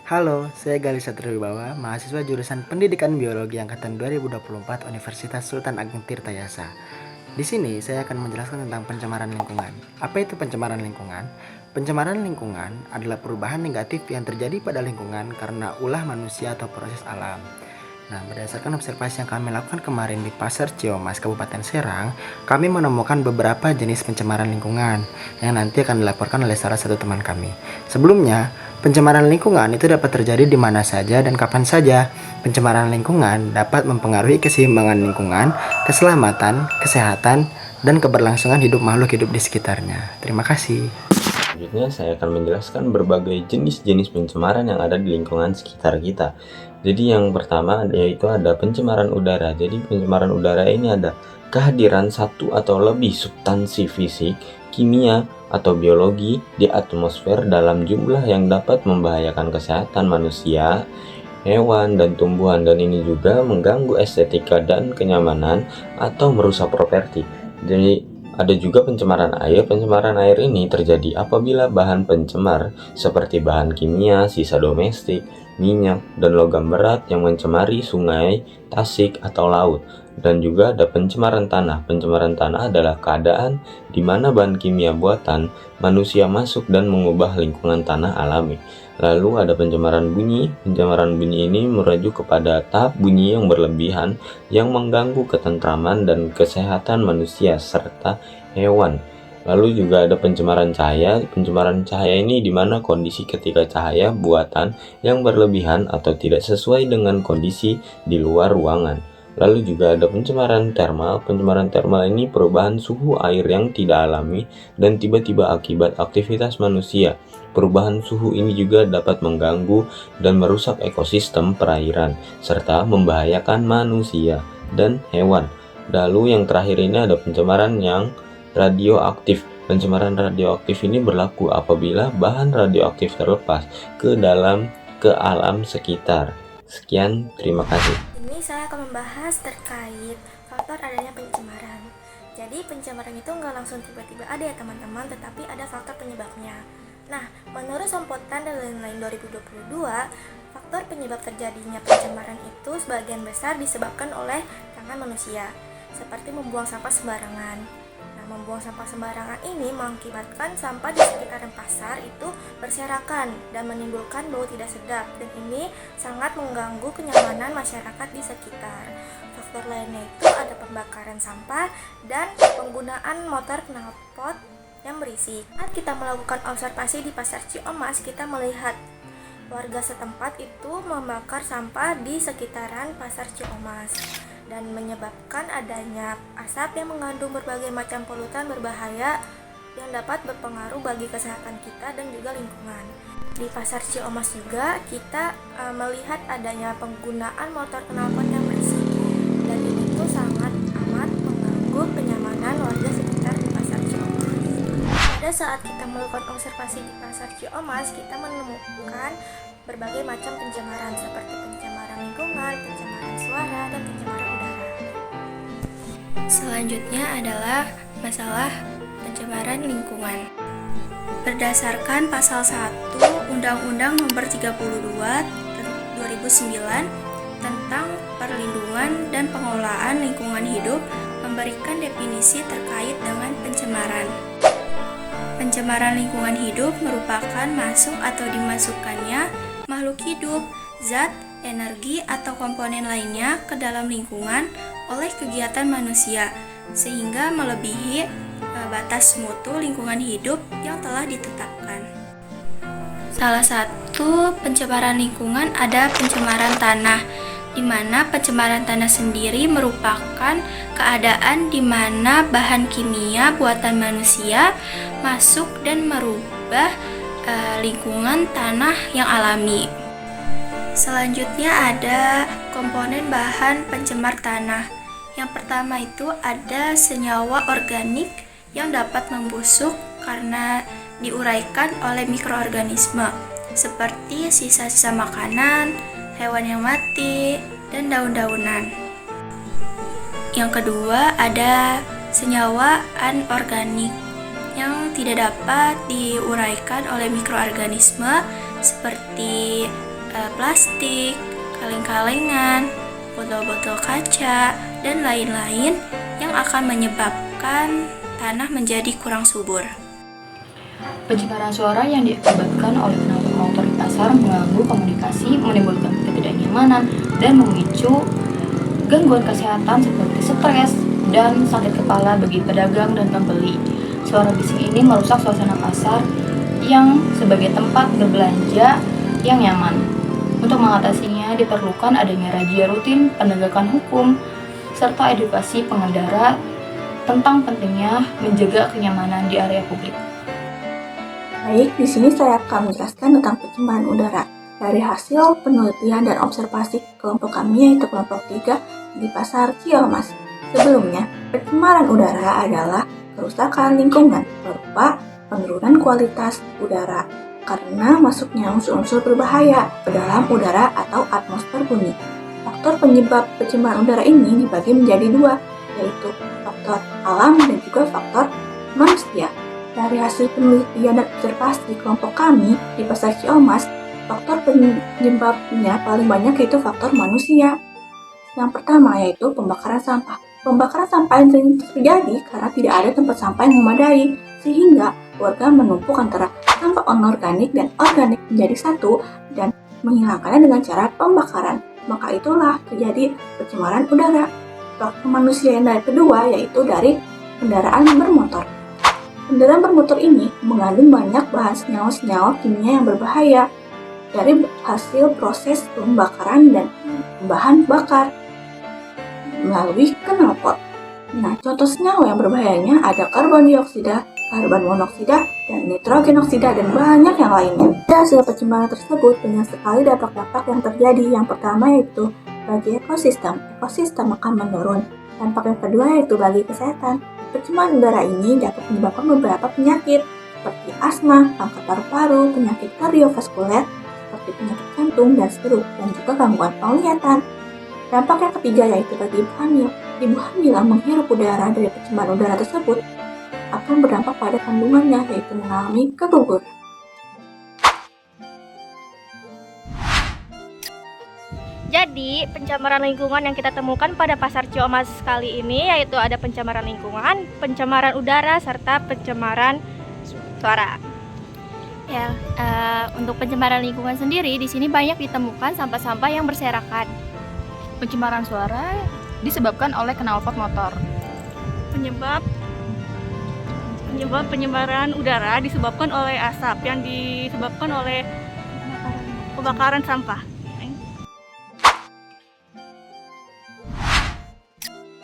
Halo, saya Galih Satriwibawa, mahasiswa jurusan Pendidikan Biologi angkatan 2024 Universitas Sultan Ageng Tirtayasa. Di sini saya akan menjelaskan tentang pencemaran lingkungan. Apa itu pencemaran lingkungan? Pencemaran lingkungan adalah perubahan negatif yang terjadi pada lingkungan karena ulah manusia atau proses alam. Nah, berdasarkan observasi yang kami lakukan kemarin di Pasar Ciomas, Kabupaten Serang, kami menemukan beberapa jenis pencemaran lingkungan yang nanti akan dilaporkan oleh salah satu teman kami. Sebelumnya, pencemaran lingkungan itu dapat terjadi di mana saja dan kapan saja. Pencemaran lingkungan dapat mempengaruhi keseimbangan lingkungan, keselamatan, kesehatan, dan keberlangsungan hidup makhluk hidup di sekitarnya. Terima kasih. Selanjutnya saya akan menjelaskan berbagai jenis-jenis pencemaran yang ada di lingkungan sekitar kita. Jadi yang pertama yaitu ada pencemaran udara. Jadi pencemaran udara ini ada kehadiran satu atau lebih substansi fisik, kimia, atau biologi di atmosfer dalam jumlah yang dapat membahayakan kesehatan manusia, hewan, dan tumbuhan, dan ini juga mengganggu estetika dan kenyamanan atau merusak properti. Jadi ada juga pencemaran air. Pencemaran air ini terjadi apabila bahan pencemar seperti bahan kimia, sisa domestik, minyak, dan logam berat yang mencemari sungai, tasik, atau laut. Dan juga ada pencemaran tanah. Pencemaran tanah adalah keadaan di mana bahan kimia buatan manusia masuk dan mengubah lingkungan tanah alami. Lalu ada pencemaran bunyi. Pencemaran bunyi ini merujuk kepada tahap bunyi yang berlebihan yang mengganggu ketentraman dan kesehatan manusia serta hewan. Lalu juga ada pencemaran cahaya. Pencemaran cahaya ini di mana kondisi ketika cahaya buatan yang berlebihan atau tidak sesuai dengan kondisi di luar ruangan. Lalu juga ada pencemaran termal. Pencemaran termal ini perubahan suhu air yang tidak alami dan tiba-tiba akibat aktivitas manusia. Perubahan suhu ini juga dapat mengganggu dan merusak ekosistem perairan serta membahayakan manusia dan hewan. Lalu yang terakhir ini ada pencemaran yang radioaktif. Pencemaran radioaktif ini berlaku apabila bahan radioaktif terlepas ke alam sekitar. Sekian, terima kasih. Ini saya akan membahas terkait faktor adanya pencemaran. Jadi pencemaran itu nggak langsung tiba-tiba ada ya teman-teman, tetapi ada faktor penyebabnya. Nah, menurut Sompotan dan lain-lain 2022, faktor penyebab terjadinya pencemaran itu sebagian besar disebabkan oleh tangan manusia, seperti membuang sampah sembarangan. Nah, membuang sampah sembarangan ini mengakibatkan sampah di sekitaran pasar itu berserakan dan menimbulkan bau tidak sedap, dan ini sangat mengganggu kenyamanan masyarakat di sekitar. Faktor lainnya itu ada pembakaran sampah dan penggunaan motor knalpot yang berisik. Saat kita melakukan observasi di Pasar Ciomas, kita melihat warga setempat itu membakar sampah di sekitaran Pasar Ciomas dan menyebabkan adanya asap yang mengandung berbagai macam polutan berbahaya yang dapat berpengaruh bagi kesehatan kita dan juga lingkungan. Di Pasar Ciomas juga kita melihat adanya penggunaan motor knalpot yang berisik, dan ini tuh sangat amat mengganggu kenyamanan warga sekitar di Pasar Ciomas. Pada saat kita melakukan observasi di Pasar Ciomas, kita menemukan berbagai macam pencemaran seperti pencemaran lingkungan, pencemaran suara, dan pencemaran udara. Selanjutnya adalah masalah pencemaran lingkungan. Berdasarkan pasal 1 Undang-Undang Nomor 32 2009 tentang perlindungan dan pengelolaan lingkungan hidup memberikan definisi terkait dengan pencemaran. Pencemaran lingkungan hidup merupakan masuk atau dimasukkannya makhluk hidup, zat, energi, atau komponen lainnya ke dalam lingkungan oleh kegiatan manusia, sehingga melebihi batas mutu lingkungan hidup yang telah ditetapkan. Salah satu pencemaran lingkungan ada pencemaran tanah, di mana pencemaran tanah sendiri merupakan keadaan di mana bahan kimia buatan manusia masuk dan merubah lingkungan tanah yang alami. Selanjutnya ada komponen bahan pencemar tanah. Yang pertama itu ada senyawa organik yang dapat membusuk karena diuraikan oleh mikroorganisme, seperti sisa-sisa makanan, hewan yang mati, dan daun-daunan. Yang kedua ada senyawa anorganik yang tidak dapat diuraikan oleh mikroorganisme seperti plastik, kaleng-kalengan, botol-botol kaca, dan lain-lain yang akan menyebabkan tanah menjadi kurang subur. Pencemaran suara yang diakibatkan oleh knalpot motor di pasar mengganggu komunikasi, menimbulkan ketidaknyamanan, dan memicu gangguan kesehatan seperti stres dan sakit kepala bagi pedagang dan pembeli. Suara bising ini merusak suasana pasar yang sebagai tempat berbelanja yang nyaman. Untuk mengatasinya diperlukan adanya razia rutin, penegakan hukum, serta edukasi pengendara tentang pentingnya menjaga kenyamanan di area publik. Baik, di sini saya akan menjelaskan tentang pencemaran udara. Dari hasil penelitian dan observasi kelompok kami, yaitu kelompok 3 di Pasar Ciamas. Sebelumnya, pencemaran udara adalah kerusakan lingkungan berupa penurunan kualitas udara karena masuknya unsur-unsur berbahaya ke dalam udara atau atmosfer bumi. Faktor penyebab pencemaran udara ini dibagi menjadi dua, yaitu faktor alam dan juga faktor manusia. Dari hasil penelitian dan observasi kelompok kami di Pasar Ciamas, faktor penyebabnya paling banyak yaitu faktor manusia. Yang pertama yaitu pembakaran sampah. Pembakaran sampah yang sering terjadi karena tidak ada tempat sampah yang memadai, sehingga warga menumpuk antara sampah anorganik dan organik menjadi satu dan menghilangkannya dengan cara pembakaran. Maka itulah terjadi pencemaran udara. Faktor manusia yang dari kedua yaitu dari kendaraan bermotor. Kendaraan bermotor ini mengandung banyak bahan senyawa-senyawa kimia yang berbahaya dari hasil proses pembakaran dan bahan bakar melalui knalpot. Nah, contoh senyawa yang berbahayanya ada karbon dioksida, karbon monoksida, dan nitrogen oksida, dan banyak yang lainnya. Dari hasil pencemaran tersebut banyak sekali dampak-dampak yang terjadi. Yang pertama yaitu bagi ekosistem akan menurun. Dampak yang kedua yaitu bagi kesehatan. Pencemaran udara ini dapat menyebabkan beberapa penyakit seperti asma, kanker paru-paru, penyakit kardiovaskuler seperti penyakit jantung dan stroke, dan juga gangguan penglihatan. Dampak yang ketiga yaitu bagi ibu hamil. Ibu hamil yang menghirup udara dari pencemaran udara tersebut akan berdampak pada kandungannya, yaitu mengalami keguguran. Jadi, pencemaran lingkungan yang kita temukan pada Pasar Ciamas kali ini yaitu ada pencemaran lingkungan, pencemaran udara, serta pencemaran suara. Ya, untuk pencemaran lingkungan sendiri di sini banyak ditemukan sampah-sampah yang berserakan. Pencemaran suara disebabkan oleh knalpot motor. Penyebab pencemaran udara disebabkan oleh asap yang disebabkan oleh pembakaran sampah.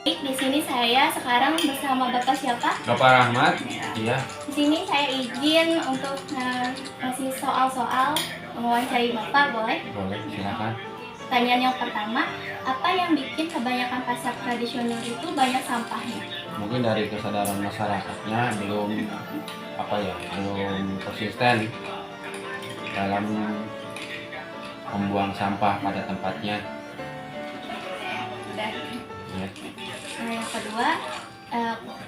Di sini saya sekarang bersama Bapak siapa? Bapak Rahmat, iya. Di sini saya izin untuk ngasih soal-soal mewawancari Bapak, boleh? Boleh, silakan. Pertanyaan yang pertama, apa yang bikin kebanyakan pasar tradisional itu banyak sampahnya? Mungkin dari kesadaran masyarakatnya belum konsisten dalam membuang sampah pada tempatnya. Dan Ya. yang kedua,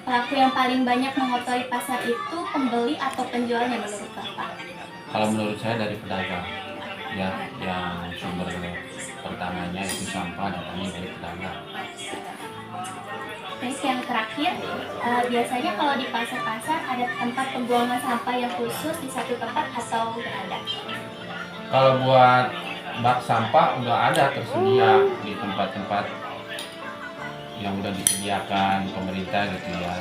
pelaku yang paling banyak mengotori pasar itu pembeli atau penjualnya menurut Bapak? Kalau menurut saya dari pedagang, ya, yang sumber pertamanya itu sampah datangnya dari pedagang. Terus yang terakhir, biasanya kalau di pasar-pasar ada tempat pembuangan sampah yang khusus di satu tempat atau nggak ada? Kalau buat bak sampah udah ada tersedia di tempat-tempat yang udah disediakan pemerintah gitu ya.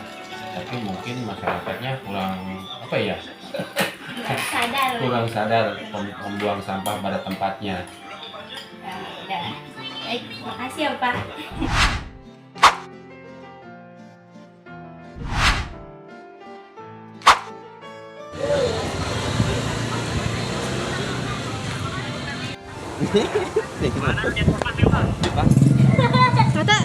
Tapi mungkin masyarakatnya kurang sadar membuang sampah pada tempatnya. Nah, udah. Baik, makasih ya Pak. Mata